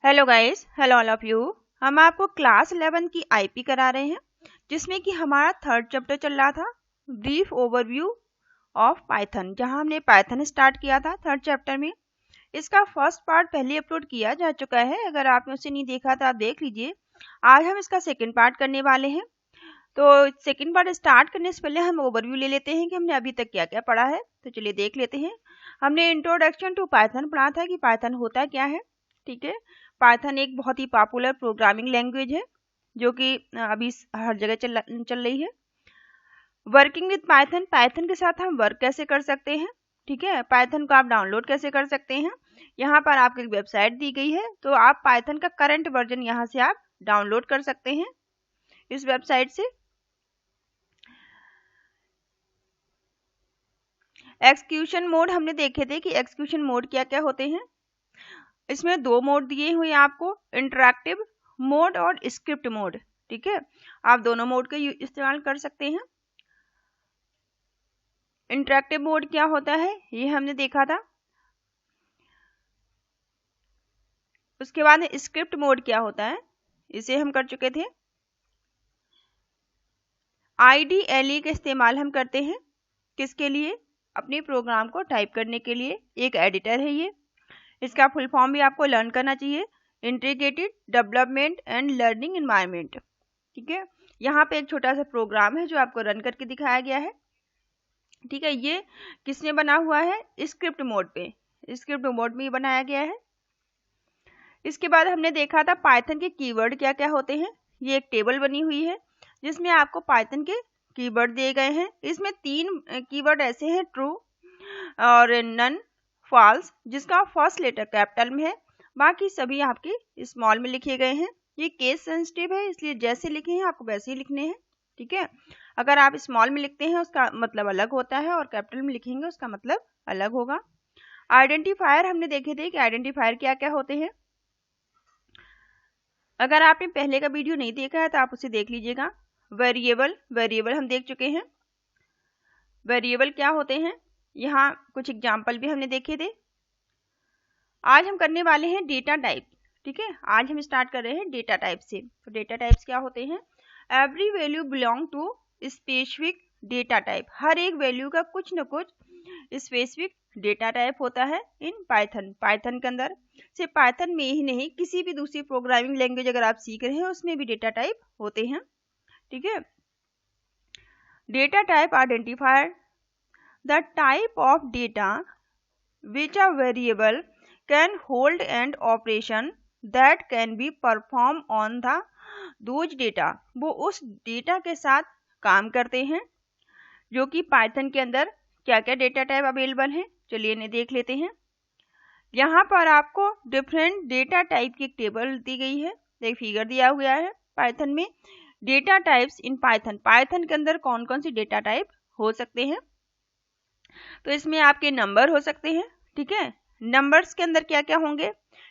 Hello guys, hello all of you. हम आपको class 11 की आईपी करा रहे हैं, जिसमें कि हमारा थर्ड चैप्टर चल रहा था, ब्रीफ ओवरव्यू ऑफ पाइथन, जहां हमने पाइथन स्टार्ट किया था थर्ड चैप्टर में। इसका फर्स्ट पार्ट पहले अपलोड किया जा चुका है, अगर आपने उसे नहीं देखा तो आप देख लीजिए। आज हम इसका सेकेंड पार्ट करने वाले हैं। तो सेकेंड पार्ट स्टार्ट करने से पहले हम ओवरव्यू ले लेते हैं कि हमने अभी तक क्या क्या पढ़ा है। तो चलिए देख लेते हैं। हमने इंट्रोडक्शन टू पाइथन पढ़ा था कि पाइथन होता क्या है। ठीक है, पाइथन एक बहुत ही पॉपुलर प्रोग्रामिंग लैंग्वेज है जो कि अभी हर जगह चल रही है। वर्किंग विद पाइथन, पाइथन के साथ हम वर्क कैसे कर सकते हैं। ठीक है, पाइथन को आप डाउनलोड कैसे कर सकते हैं। यहाँ पर आपको एक वेबसाइट दी गई है, तो आप पाइथन का करंट वर्जन यहाँ से आप डाउनलोड कर सकते हैं इस वेबसाइट से। एक्सक्यूशन मोड हमने देखे थे कि एक्सक्यूशन मोड क्या क्या होते हैं। इसमें दो मोड दिए हुए हैं आपको, इंटरैक्टिव मोड और स्क्रिप्ट मोड। ठीक है, आप दोनों मोड का इस्तेमाल कर सकते हैं। इंटरैक्टिव मोड क्या होता है ये हमने देखा था। उसके बाद स्क्रिप्ट मोड क्या होता है, इसे हम कर चुके थे। IDLE का इस्तेमाल हम करते हैं किसके लिए, अपने प्रोग्राम को टाइप करने के लिए। एक एडिटर है ये, इसका फुल फॉर्म भी आपको लर्न करना चाहिए, integrated development and learning environment. ठीक है, यहाँ पे एक छोटा सा प्रोग्राम है जो आपको रन करके दिखाया गया है। ठीक है, ये किसने बना हुआ है, स्क्रिप्ट मोड पे, स्क्रिप्ट मोड में ही बनाया गया है। इसके बाद हमने देखा था पाइथन के कीवर्ड क्या क्या होते हैं। ये एक टेबल बनी हुई है जिसमें आपको पाइथन के कीवर्ड दिए गए हैं। इसमें 3 कीवर्ड ऐसे हैं, ट्रू और नन, फॉल्स, जिसका फर्स्ट लेटर कैपिटल में है, बाकी सभी आपके स्मॉल में लिखे गए हैं। ये केस सेंसिटिव है, इसलिए जैसे लिखे हैं आपको वैसे ही लिखने हैं। ठीक है, अगर आप स्मॉल में लिखते हैं उसका मतलब अलग होता है और कैपिटल में लिखेंगे उसका मतलब अलग होगा। आइडेंटिफायर हमने देखे थे कि आइडेंटिफायर क्या क्या होते हैं। अगर आपने पहले का वीडियो नहीं देखा है तो आप उसे देख लीजिएगा। वेरिएबल हम देख चुके हैं। वेरिएबल क्या होते हैं, यहाँ कुछ एग्जाम्पल भी हमने देखे थे। आज हम करने वाले हैं डेटा टाइप। ठीक है, आज हम स्टार्ट कर रहे हैं डेटा टाइप से। तो डेटा टाइप्स क्या होते हैं, every value belong to specific data type. हर एक वैल्यू का कुछ न कुछ स्पेसिफिक डेटा टाइप होता है इन पाइथन। पाइथन के अंदर सिर्फ पाइथन में ही नहीं, किसी भी दूसरी प्रोग्रामिंग लैंग्वेज अगर आप सीख रहे हैं उसमें भी डेटा टाइप होते हैं। ठीक है, data type identifier the type of data which a variable can hold and operation that can be performed on the those data। वो उस डेटा के साथ काम करते हैं जो कि पाइथन के अंदर क्या क्या डेटा टाइप अवेलेबल हैं। चलिए इन्हें देख लेते हैं। यहाँ पर आपको डिफरेंट डेटा टाइप की एक टेबल दी गई है, एक फिगर दिया हुआ है पाइथन में। Data types in Python, Python के अंदर कौन कौन सी डेटा टाइप हो सकते हैं। तो इसमें आपके नंबर हो सकते हैं। ठीक है, नंबर्स के अंदर क्या क्या होंगे,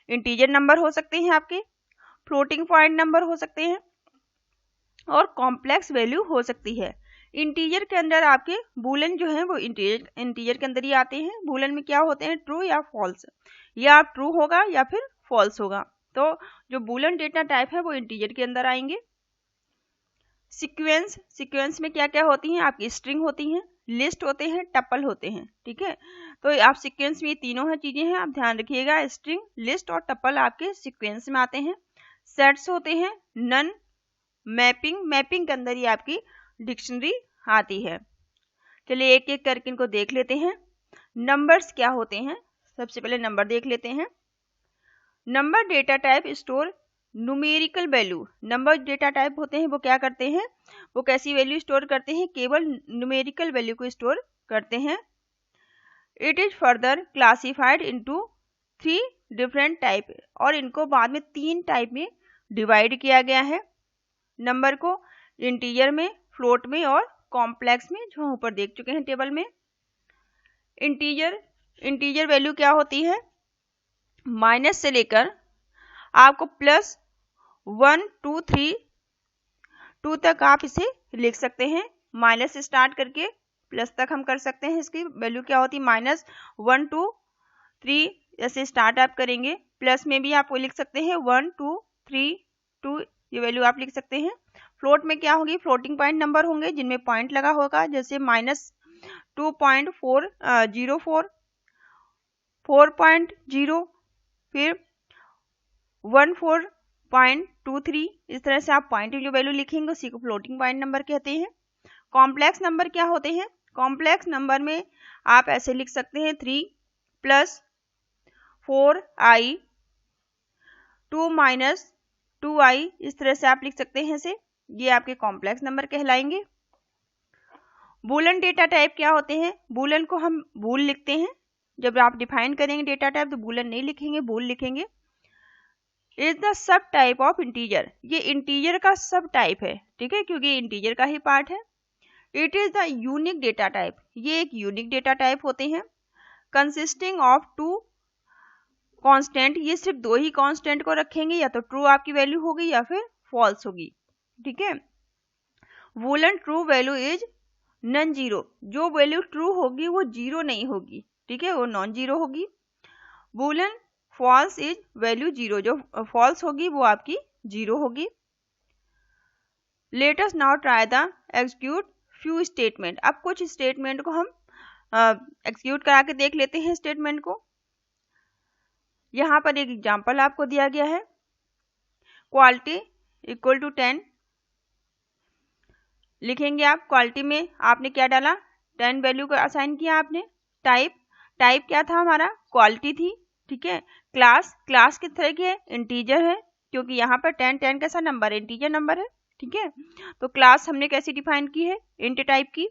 इंटीजर नंबर हो सकते हैं आपके, फ्लोटिंग पॉइंट नंबर हो सकते हैं और कॉम्प्लेक्स वैल्यू हो सकती है। इंटीजर के अंदर आपके बूलन जो है वो इंटीजर के अंदर ही आते हैं। बूलन में क्या होते हैं, ट्रू या फॉल्स, या ट्रू होगा या फिर फॉल्स होगा। तो जो बूलन डेटा टाइप है वो इंटीजर के अंदर आएंगे। सीक्वेंस में क्या क्या होती हैं आपकी, स्ट्रिंग होती हैं, लिस्ट होते हैं, टपल होते हैं। ठीक है, तो आप सीक्वेंस में ये तीनों है चीजें हैं, आप ध्यान रखिएगा। स्ट्रिंग, लिस्ट और टपल आपके सीक्वेंस में आते हैं। सेट्स होते हैं, नन, मैपिंग के अंदर ही आपकी डिक्शनरी आती है। चलिए एक एक करके इनको देख लेते हैं। नंबर्स क्या होते हैं, सबसे पहले नंबर देख लेते हैं। Number data type store numerical value. Number data type होते हैं वो क्या करते हैं, वो कैसी वैल्यू स्टोर करते हैं, केवल न्यूमेरिकल वैल्यू को स्टोर करते हैं। It is further classified into 3 different type, और इनको बाद में 3 टाइप में डिवाइड किया गया है। नंबर को इंटीजर में, फ्लोट में और कॉम्प्लेक्स में, जो हम ऊपर देख चुके हैं टेबल में। इंटीजर वैल्यू क्या होती है, माइनस से लेकर आपको +1 2 3 2 तक आप इसे लिख सकते हैं। माइनस से स्टार्ट करके प्लस तक हम कर सकते हैं। इसकी वैल्यू क्या होती है, -1 2 3 ऐसे स्टार्ट आप करेंगे। प्लस में भी आप वो लिख सकते हैं 1 2 3 2, ये वैल्यू आप लिख सकते हैं। फ्लोट में क्या होगी, फ्लोटिंग पॉइंट नंबर होंगे जिनमें पॉइंट लगा होगा, जैसे -2.404, 4.0, फिर 14.23, इस तरह से आप पॉइंट की जो वैल्यू लिखेंगे उसी को फ्लोटिंग पॉइंट नंबर कहते हैं। कॉम्प्लेक्स नंबर क्या होते हैं, कॉम्प्लेक्स नंबर में आप ऐसे लिख सकते हैं 3 + 4i 2 - 2i, इस तरह से आप लिख सकते हैं इसे, ये आपके कॉम्प्लेक्स नंबर कहलाएंगे। बूलन डेटा टाइप क्या होते हैं, बूलन को हम बूल लिखते हैं, जब आप डिफाइन करेंगे डेटा टाइप तो बूलन नहीं लिखेंगे, बूल लिखेंगे। Is the sub type of integer, ये इंटीजर का सब टाइप है, ठीक है, क्योंकि इंटीजर का ही पार्ट है। It is the unique data type, ये एक यूनिक डेटा टाइप होते हैं। कंसिस्टिंग ऑफ 2 कांस्टेंट, ये सिर्फ 2 ही कांस्टेंट को रखेंगे, या तो ट्रू आपकी वैल्यू होगी या फिर फॉल्स होगी, ठीक है। Boolean true value is non zero, जो वैल्यू ट्रू होगी वो जीरो नहीं होगी, ठीक है, वो नॉन जीरो होगी। Boolean false is value zero, जो फॉल्स होगी वो आपकी जीरो होगी। Let us now try the execute few statement, अब कुछ स्टेटमेंट को हम एग्जीक्यूट करा के देख लेते हैं स्टेटमेंट को। यहाँ पर एक एग्जांपल आपको दिया गया है, क्वालिटी इक्वल टू 10 लिखेंगे आप। क्वालिटी में आपने क्या डाला, 10 वैल्यू को असाइन किया आपने। टाइप क्या था हमारा, क्वालिटी थी, ठीक है। क्लास किस तरह की है, इंटीजर है, क्योंकि यहाँ पर 10 कैसा नंबर है, इंटीजर नंबर है, ठीक है। तो क्लास हमने कैसी डिफाइन की है, इंट टाइप की।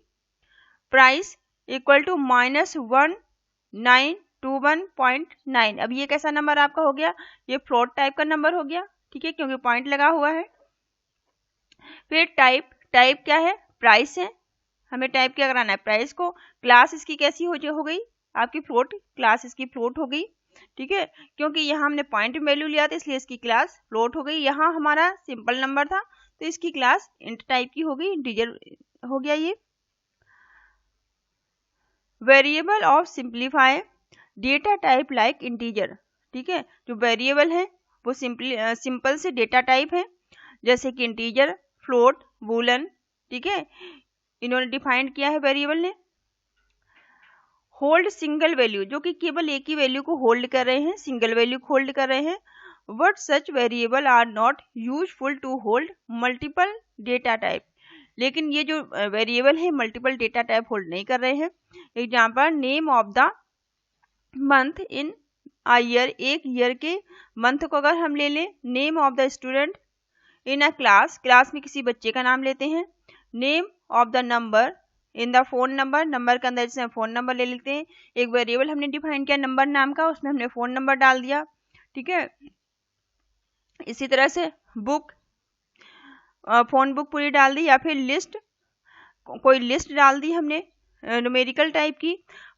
प्राइस इक्वल टू -1921.9, अब ये कैसा नंबर आपका हो गया, ये फ्लोट टाइप का नंबर हो गया, ठीक है, क्योंकि पॉइंट लगा हुआ है। फिर टाइप क्या है, प्राइस है, हमें टाइप क्या कराना है, प्राइस को। क्लास इसकी कैसी हो गई आपकी, फ्लोट, क्लास इसकी फ्लोट हो गई, ठीक है, क्योंकि यहाँ हमने पॉइंट वैल्यू लिया था इसलिए इसकी क्लास फ्लोट हो गई। यहाँ हमारा सिंपल नंबर था तो इसकी क्लास इंट टाइप की हो गई, इंटीजर हो गया ये। Variable of simplify data type like integer, ठीक है, जो वेरिएबल है वो सिंपल से डेटा टाइप है, जैसे कि इंटीजर, फ्लोट, बूलन, ठीक है, इन्होंने डिफाइन किया है वेरिएबल ने। होल्ड सिंगल वैल्यू, जो कि केवल एक ही वैल्यू को होल्ड कर रहे हैं, सिंगल वैल्यू को होल्ड कर रहे हैं। But such variable are not useful to hold multiple data type, लेकिन ये जो वेरिएबल है मल्टीपल डेटा टाइप होल्ड नहीं कर रहे हैं। Example, name of the month in a year, एक ईयर के मंथ को अगर हम ले लें। Name of the student in a class में किसी बच्चे का नाम लेते हैं। Name of the number in the phone number के अंदर जैसे फोन नंबर ले लेते हैं। एक वेरिएबल हमने डिफाइन किया नंबर नाम का, उसमें हमने फोन नंबर डाल दिया, ठीक है। इसी तरह से बुक, फोन बुक पूरी डाल दी, या फिर लिस्ट, कोई लिस्ट डाल दी हमने न्यूमेरिकल टाइप की।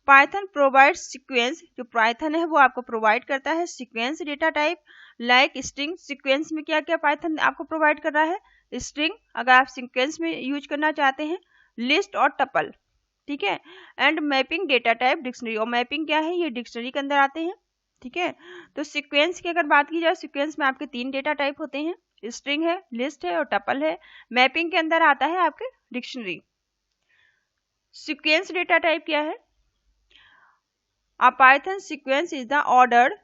पाइथन प्रोवाइड सीक्वेंस, जो पाइथन है वो आपको प्रोवाइड करता है sequence data type like string. Sequence में क्या क्या पाइथन आपको प्रोवाइड कर रहा है, स्ट्रिंग अगर आप सीक्वेंस में यूज करना चाहते हैं, लिस्ट और टपल, ठीक है। And mapping data type dictionary, और मैपिंग क्या है, ये डिक्शनरी के अंदर आते हैं, ठीक है। तो सीक्वेंस की अगर बात की जाए, सीक्वेंस में आपके 3 डेटा टाइप होते हैं, स्ट्रिंग है, लिस्ट है और टपल है। मैपिंग के अंदर आता है आपके डिक्शनरी। सीक्वेंस डेटा टाइप क्या है, a Python sequence is the ordered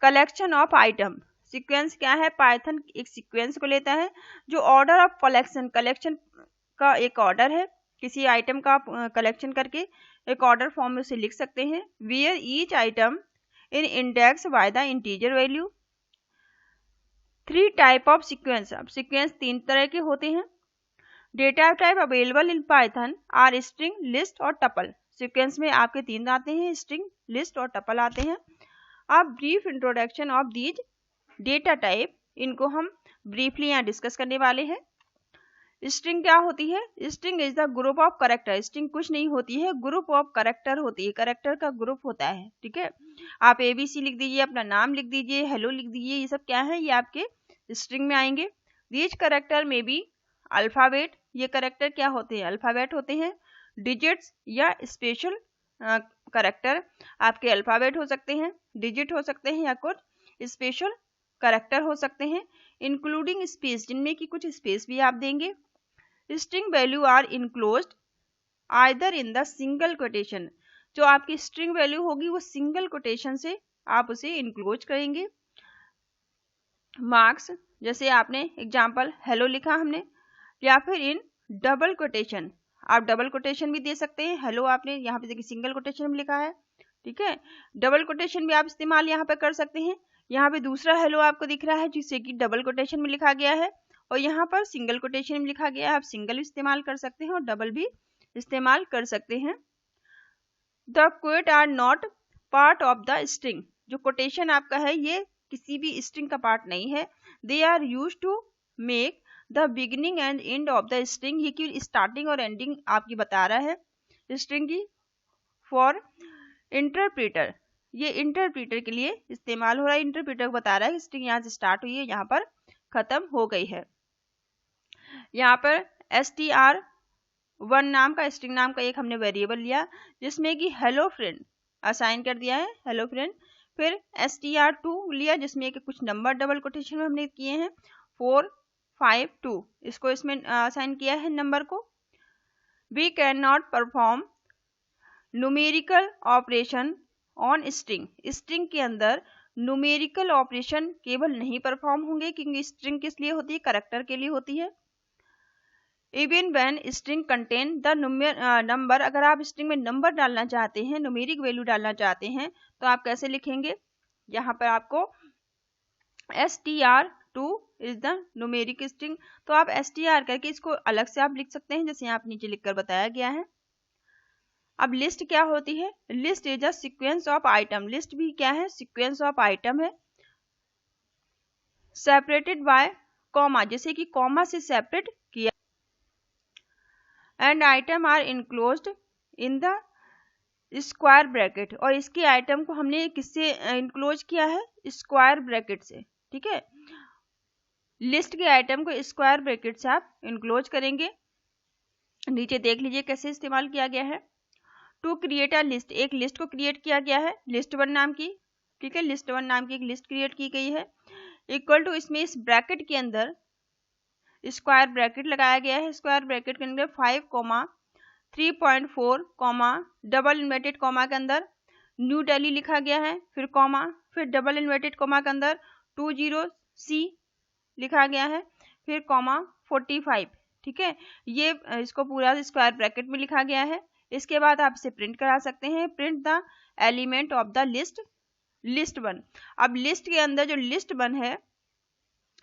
collection of item. Sequence क्या है, पाइथन एक सीक्वेंस को लेता है जो ऑर्डर ऑफ कलेक्शन का एक ऑर्डर है, किसी आइटम का कलेक्शन करके एक ऑर्डर फॉर्म में उसे लिख सकते हैं। Where each item in index by the integer value. 3 type of sequence, अब सीक्वेंस 3 तरह के होते हैं। Data type available in Python are string, list और टपल। सीक्वेंस में आपके 3 आते हैं, स्ट्रिंग, लिस्ट और टपल आते हैं। अब brief introduction of these data type, इनको हम ब्रीफली यहाँ डिस्कस करने वाले हैं। स्ट्रिंग क्या होती है, string is the group of character. String कुछ नहीं होती है, ग्रुप ऑफ कैरेक्टर होती है, कैरेक्टर का ग्रुप होता है, ठीक है। आप ABC लिख दीजिए, अपना नाम लिख दीजिए, हेलो लिख दीजिए, ये सब क्या है, ये आपके स्ट्रिंग में आएंगे। दीज कैरेक्टर में भी अल्फाबेट, ये कैरेक्टर क्या होते हैं, अल्फाबेट होते हैं। डिजिट्स या स्पेशल कैरेक्टर आपके अल्फाबेट हो सकते हैं। डिजिट हो सकते हैं या कुछ स्पेशल कैरेक्टर हो सकते हैं, इंक्लूडिंग स्पेस, जिनमें कि कुछ स्पेस भी आप देंगे। String value are enclosed either in the single quotation, जो आपकी स्ट्रिंग वैल्यू होगी वो सिंगल कोटेशन से आप उसे इनक्लोज करेंगे। मार्क्स, जैसे आपने एग्जाम्पल हेलो लिखा हमने, या फिर इन डबल कोटेशन, आप डबल कोटेशन भी दे सकते हैं। हेलो आपने यहाँ पे देखिए सिंगल कोटेशन में लिखा है, ठीक है, डबल कोटेशन भी आप इस्तेमाल यहाँ पे कर सकते हैं। यहाँ पे दूसरा हेलो आपको दिख रहा है जिससे कि डबल कोटेशन में लिखा गया है, और यहाँ पर सिंगल कोटेशन में लिखा गया है। आप सिंगल इस्तेमाल कर सकते हैं और डबल भी इस्तेमाल कर सकते हैं। The quote are not part of the string, जो कोटेशन आपका है ये किसी भी स्ट्रिंग का पार्ट नहीं है। They are use to make the beginning and end of the string, ये की स्टार्टिंग और एंडिंग आपकी बता रहा है स्ट्रिंग की। फॉर इंटरप्रेटर, ये इंटरप्रेटर के लिए इस्तेमाल हो रहा है। इंटरप्रेटर को बता रहा है स्ट्रिंग यहाँ से स्टार्ट हुई है, यहाँ पर खत्म हो गई है। यहाँ पर str1 नाम का स्ट्रिंग नाम का एक हमने वेरिएबल लिया जिसमें कि हेलो फ्रेंड असाइन कर दिया है, हेलो फ्रेंड। फिर str2 लिया जिसमें कि कुछ नंबर डबल कोटेशन में हमने किए हैं 4 5 2, इसको इसमें असाइन किया है नंबर को। We can not perform numerical operation on string, string के अंदर न्यूमेरिकल ऑपरेशन केवल नहीं परफॉर्म होंगे, क्योंकि स्ट्रिंग किस लिए होती है, कैरेक्टर के लिए होती है। Even when string contain the number, अगर आप स्ट्रिंग में नंबर डालना चाहते हैं, न्यूमेरिक वैल्यू डालना चाहते हैं, तो आप कैसे लिखेंगे, यहाँ पर आपको str2 is the numeric string, तो आप str करके इसको अलग से आप लिख सकते हैं, जैसे यहाँ आप नीचे लिखकर बताया गया है। अब लिस्ट क्या होती है, list is a sequence of item, list भी क्या है, सीक्वेंस ऑफ आइटम है। सेपरेटेड बाय कॉमा, जैसे कि कॉमा से सेपरेट किया, and item are enclosed in the square bracket, और इसके आइटम को हमने किससे इनक्लोज किया है, स्क्वायर ब्रैकेट से, ठीक है। लिस्ट के आइटम को स्क्वायर ब्रैकेट से आप इनक्लोज करेंगे। नीचे देख लीजिए कैसे इस्तेमाल किया गया है। टू क्रिएट अ लिस्ट, एक लिस्ट को क्रिएट किया गया है list1 नाम की, ठीक है, list1 नाम की एक लिस्ट क्रिएट की गई है। इक्वल टू, इसमें इस ब्रैकेट के अंदर स्क्वायर ब्रैकेट लगाया गया है, स्क्वायर ब्रैकेट के अंदर 5,3.4 डबल इन्वर्टेड कॉमा के अंदर न्यू दिल्ली लिखा गया है, फिर कॉमा, फिर डबल इन्वर्टेड कॉमा के अंदर 20C लिखा गया है, फिर कॉमा 45, ठीक है, ये इसको पूरा स्क्वायर ब्रैकेट में लिखा गया है। इसके बाद आप इसे प्रिंट करा सकते हैं, print the element of the list1। अब लिस्ट के अंदर जो list1 है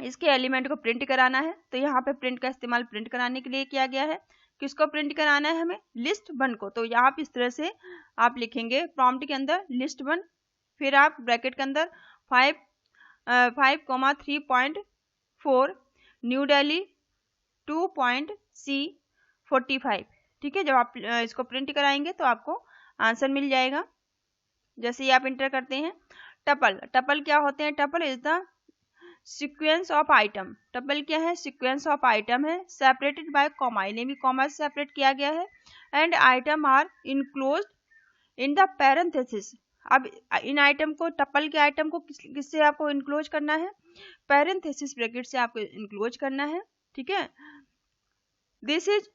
इसके एलिमेंट को प्रिंट कराना है, तो यहाँ पे प्रिंट का इस्तेमाल प्रिंट कराने के लिए किया गया है। किसको प्रिंट कराना है हमें, list1 को, तो यहाँ पे इस तरह से आप लिखेंगे प्रॉम्प्ट के अंदर list1, फिर आप ब्रैकेट के अंदर 5,3.4 न्यू दिल्ली 2.C45, ठीक है। जब आप इसको प्रिंट कराएंगे तो आपको आंसर मिल जाएगा। जैसे ही आप इंटर करते हैं टपल, टपल क्या होते हैं, tuple is the sequence of item, tuple क्या है, सीक्वेंस ऑफ आइटम है, सेपरेटेड बाय कॉमा, इन्हें भी कॉमा से सेपरेट किया गया है, and item are enclosed in the parenthesis. अब इन आइटम को, टपल के आइटम को किससे आपको इनक्लोज करना है, पैरेंथेसिस ब्रैकेट से आपको इनक्लोज करना है, ठीक है। This is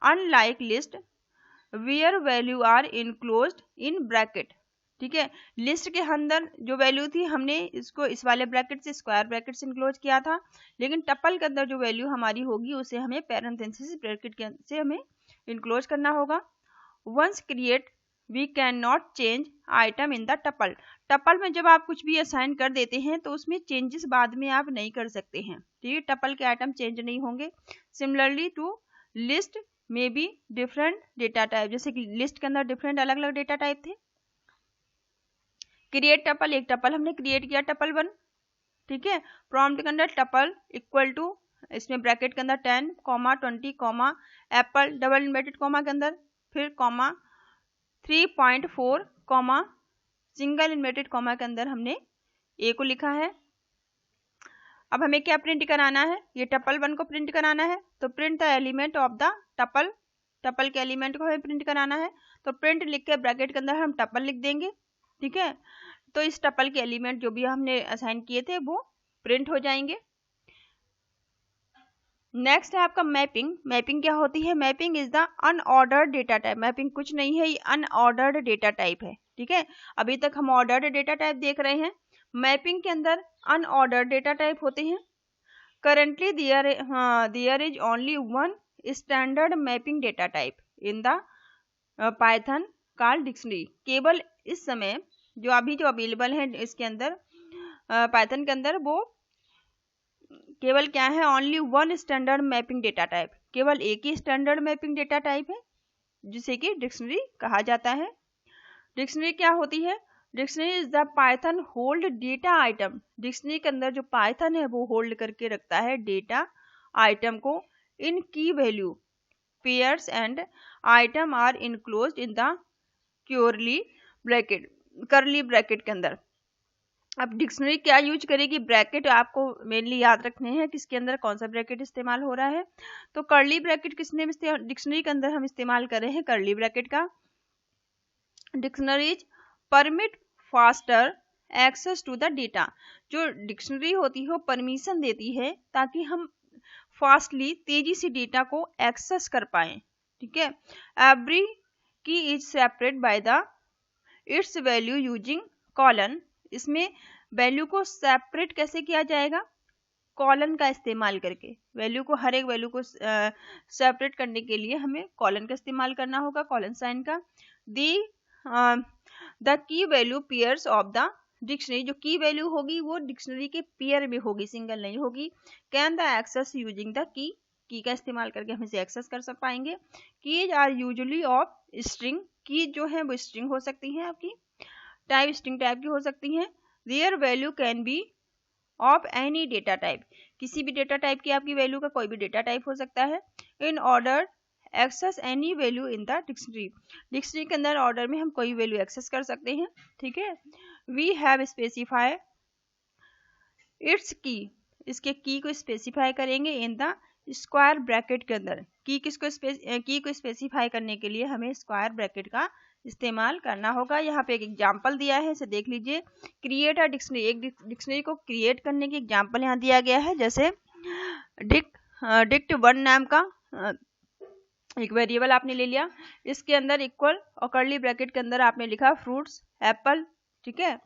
unlike list where value are enclosed in bracket, ठीक है। लिस्ट के अंदर जो वैल्यू थी हमने इसको इस वाले ब्रैकेट से, स्क्वायर ब्रैकेट से इनक्लोज किया था, लेकिन टपल के अंदर जो वैल्यू हमारी होगी उसे हमें पैरेंथेसिस ब्रैकेट के से हमें इनक्लोज करना होगा। Once create we can not change item in the tuple, tuple में जब आप कुछ भी असाइन कर देते हैं तो उसमें चेंजेस बाद में आप नहीं कर सकते हैं, ठीक है, टपल के आइटम चेंज नहीं होंगे। सिमिलरली टू लिस्ट में बी डिफरेंट डेटा टाइप, जैसे कि लिस्ट के अंदर डिफरेंट अलग अलग डेटा टाइप थे। क्रिएट टपल, एक टपल हमने क्रिएट किया टपल1, ठीक है। प्रॉम्प्ट के अंदर टपल इक्वल टू, इसमें ब्रैकेट के अंदर 10, 20, एप्पल डबल इन्वर्टेड कॉमा के अंदर, फिर कॉमा 3.4, सिंगल इन्वर्टेड कॉमा के अंदर हमने ए को लिखा है। अब हमें क्या प्रिंट कराना है, ये टपल1 को प्रिंट कराना है, तो print the element of the tuple, tuple के एलिमेंट को हमें प्रिंट कराना है, तो प्रिंट लिख के ब्रैकेट के अंदर हम टपल लिख देंगे, ठीक है। तो इस टपल के एलिमेंट जो भी हमने असाइन किए थे वो प्रिंट हो जाएंगे। नेक्स्ट है आपका मैपिंग। मैपिंग क्या होती है? Mapping is the unordered data type. Mapping कुछ नहीं है, ये अनऑर्डर्ड डेटा टाइप है। ठीक है, अभी तक हम ऑर्डर्ड डेटा टाइप देख रहे हैं, मैपिंग के अंदर अनऑर्डर्ड डेटा टाइप होते हैं। Currently there is only one standard mapping data type in the Python called dictionary. केवल इस समय जो अभी जो अवेलेबल है इसके अंदर पाइथन के अंदर वो केवल क्या है? Only one standard mapping data type. केवल एक ही स्टैंडर्ड मैपिंग डेटा टाइप है जिसे कि डिक्शनरी कहा जाता है। डिक्शनरी क्या होती है? Dictionary is the Python hold data item. Dictionary के अंदर जो पाइथन है वो होल्ड करके रखता है डेटा आइटम को in key value pairs and item are enclosed in the curly bracket के अंदर। अब डिक्शनरी क्या यूज करेगी? ब्रैकेट आपको मेनली याद रखने हैं किसके अंदर कौन सा ब्रैकेट इस्तेमाल हो रहा है। तो कर्ली ब्रैकेट किसने डिक्शनरी के अंदर हम इस्तेमाल कर रहे हैं कर्ली ब्रैकेट का। Dictionaries permit faster access to the data. जो डिक्शनरी होती है वो परमिशन देती है ताकि हम फास्टली तेजी से डेटा को एक्सेस कर पाए। ठीक है, एवरी की is separate by the it's value using colon. इसमें वैल्यू को सेपरेट कैसे किया जाएगा? कॉलन का इस्तेमाल करके। वैल्यू को, हर एक वैल्यू को सेपरेट करने के लिए हमें कॉलन का इस्तेमाल करना होगा, कॉलन साइन का। The key value pairs of the dictionary. जो की वैल्यू होगी वो डिक्शनरी के पेयर में होगी, सिंगल नहीं होगी। Can the access using the key का इस्तेमाल करके हम इसे एक्सेस कर पाएंगे। Keys are usually of string. Key जो है वो स्ट्रिंग हो सकती है, आपकी टाइप स्ट्रिंग टाइप की हो सकती है। Their value can be of any data type. किसी भी डेटा टाइप की आपकी वैल्यू का कोई भी डेटा टाइप हो सकता है। In order access any value in the dictionary. Dictionary के अंदर ऑर्डर में हम कोई वैल्यू एक्सेस कर सकते हैं। ठीक है, वी हैव स्पेसिफाई इट्स की। इसके की को स्पेसिफाई करेंगे इन द स्क्वायर ब्रैकेट के अंदर। की को स्पेसिफाई करने के लिए हमें स्क्वायर ब्रैकेट का इस्तेमाल करना होगा। यहाँ पे एक एग्जाम्पल दिया है, इसे देख लीजिए। Create a dictionary. एक डिक्शनरी को क्रिएट करने की एग्जाम्पल यहाँ दिया गया है। जैसे डिक्ट वन नाम का एक वेरिएबल आपने ले लिया, इसके अंदर इक्वल और कर्ली ब्रैकेट के अंदर आपने लिखा फ्रूट्स एप्पल। ठीक है,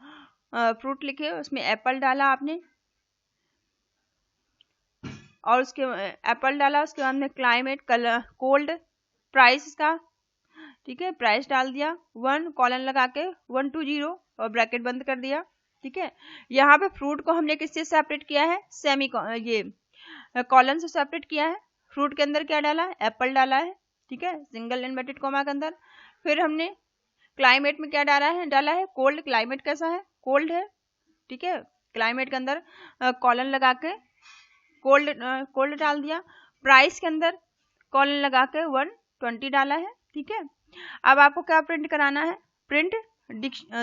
फ्रूट लिखे, उसमें एप्पल डाला आपने और उसके एप्पल डाला, उसके बाद में क्लाइमेट कलर कोल्ड प्राइस का। ठीक है, प्राइस डाल दिया, 1 कॉलन लगा के 120 और ब्रैकेट बंद कर दिया। ठीक है, यहाँ पे फ्रूट को हमने किससे सेपरेट किया है? ये कॉलन से सेपरेट किया है। फ्रूट के अंदर क्या डाला? एप्पल डाला है। ठीक है, सिंगल इन्वर्टेड कॉमा के अंदर। फिर हमने क्लाइमेट में क्या डाला है कोल्ड। क्लाइमेट कैसा है? कोल्ड है। ठीक है, क्लाइमेट के अंदर कॉलन लगा के कोल्ड डाल दिया। प्राइस के अंदर कॉलन लगा के 120 डाला है। ठीक है, अब आपको क्या प्रिंट कराना है? प्रिंट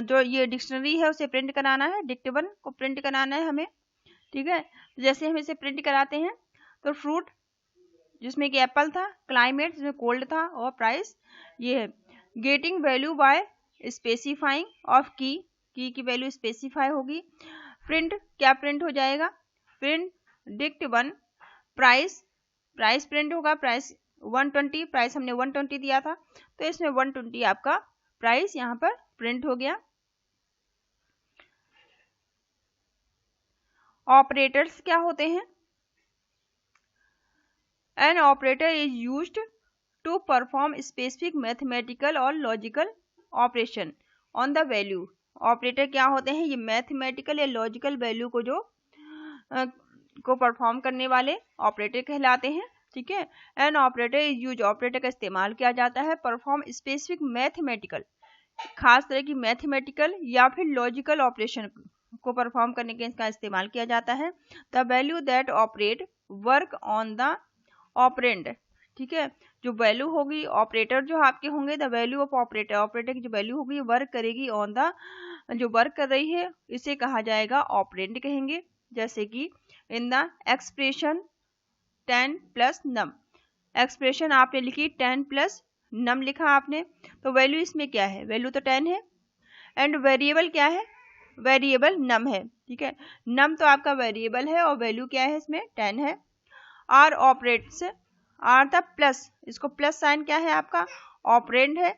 जो ये डिक्शनरी है उसे प्रिंट कराना है, डिक्ट वन को प्रिंट कराना है हमें। ठीक है, जैसे हम इसे प्रिंट कराते हैं तो फ्रूट जिसमें कि एप्पल था, क्लाइमेट जिसमें कोल्ड था और प्राइस ये है। Getting value by specifying of की वैल्यू स्पेसिफाई होगी। प्रिंट क्या प्रिंट हो जाएगा? Print dict one price print होगा। प्राइस 120, प्राइस हमने 120 दिया था तो इसमें 120 आपका प्राइस यहाँ पर प्रिंट हो गया। ऑपरेटर्स क्या होते हैं? An operator is used to perform specific mathematical और logical operation on the value. Operator क्या होते हैं? ये मैथमेटिकल या लॉजिकल वैल्यू को परफॉर्म करने वाले ऑपरेटर कहलाते हैं। ठीक है, N operator is use. Operator का इस्तेमाल किया जाता है परफॉर्म स्पेसिफिक मैथमेटिकल, खास तरह की मैथमेटिकल या फिर लॉजिकल ऑपरेशन को परफॉर्म करने के इसका इस्तेमाल किया जाता है। The value that operate work on the operand. ठीक है, जो वैल्यू होगी ऑपरेटर जो आपके होंगे, द वैल्यू ऑफ ऑपरेटर की जो वैल्यू होगी वर्क करेगी ऑन द, जो वर्क कर रही है इसे कहा जाएगा ऑपरेंड कहेंगे। जैसे कि in the expression 10 plus num, expression आपने लिखी 10 प्लस नम लिखा आपने, तो वैल्यू इसमें क्या है? वैल्यू तो 10 है। एंड वेरिएबल क्या है? वेरिएबल नम है, ठीक है। नम तो आपका वेरिएबल है और वैल्यू क्या है इसमें 10 है। आर ऑपरेट्स, आर था प्लस, इसको प्लस साइन क्या है आपका ऑपरेंड है,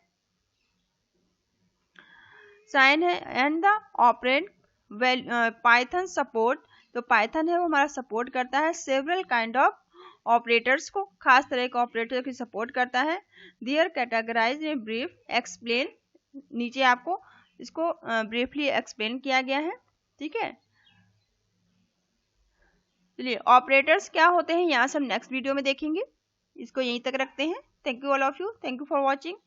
साइन है, and the operand Python support, तो पाइथन है वो हमारा सपोर्ट करता है सेवरल काइंड ऑफ ऑपरेटर्स को, खास तरह के ऑपरेटर की सपोर्ट करता है। There categorize in brief explain, नीचे आपको इसको ब्रीफली एक्सप्लेन किया गया है, ठीक है। चलिए ऑपरेटर्स क्या होते हैं यहाँ से हम नेक्स्ट वीडियो में देखेंगे, इसको यहीं तक रखते हैं। Thank you all of you, thank you for watching.